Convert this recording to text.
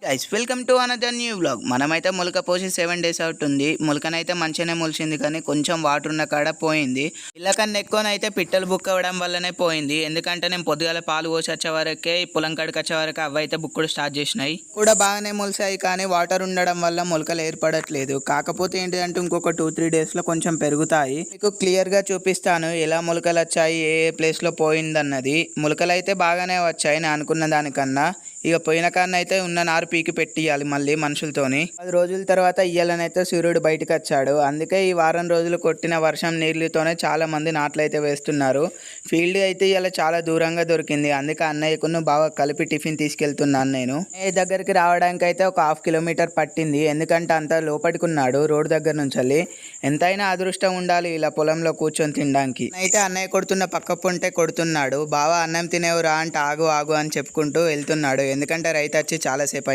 Guys welcome to another new vlog. మనమైతే మొలక పోసి 7 days అవుతుంది. మొలకనైతే మంచిగానే మొలిచింది, కానీ కొంచెం వాటర్ ఉన్న కాడ పోయింది. ఇళ్ళకన్నా ఎక్కువనైతే పిట్టలు బుక్ అవ్వడం వల్లనే పోయింది. ఎందుకంటే నేను పొద్దుగాల పాలు పోసి వచ్చే వరకే ఈ పొలం కాడికి వచ్చే వరకు అవైతే బుక్కుడు స్టార్ట్ చేసినాయి. కూడా బాగానే మొలిసాయి, కానీ వాటర్ ఉండడం వల్ల మొలకలు ఏర్పడట్లేదు. కాకపోతే ఏంటిదంటే ఇంకొక 2-3 daysలో కొంచెం పెరుగుతాయి. మీకు క్లియర్గా చూపిస్తాను ఎలా మొలకలు వచ్చాయి, ఏ ఏ ప్లేస్లో పోయిందన్నది. మొలకలు అయితే బాగానే వచ్చాయి నేను అనుకున్న దానికన్నా. ఇక పోయిన కాన్న అయితే ఉన్న నారు పీకి పెట్టియాలి మళ్ళీ మనుషులతోని. 10 రోజుల తర్వాత ఇయ్యాలనైతే సూర్యుడు బయటకు వచ్చాడు. అందుకే ఈ వారం రోజులు కొట్టిన వర్షం నీళ్ళతోనే చాలా మంది నాట్లు అయితే వేస్తున్నారు. ఫీల్డ్ అయితే ఇలా చాలా దూరంగా దొరికింది. అందుకే అన్నయ్యకును బాగా కలిపి టిఫిన్ తీసుకెళ్తున్నాను నేను. ఏ దగ్గరికి రావడానికి అయితే ఒక 1/2 kilometer పట్టింది. ఎందుకంటే అంత లోపలికి ఉన్నాడు రోడ్డు దగ్గర నుంచి వెళ్ళి. ఎంతైనా అదృష్టం ఉండాలి ఇలా పొలంలో కూర్చొని తినడానికి. అయితే అన్నయ్య కొడుతున్న పక్క పొంటే కొడుతున్నాడు. బావా అన్నం తినేవు రా అంటే ఆగు ఆగు అని చెప్పుకుంటూ వెళ్తున్నాడు. ఎందుకంటే రైతు వచ్చి చాలాసేపు అయింది.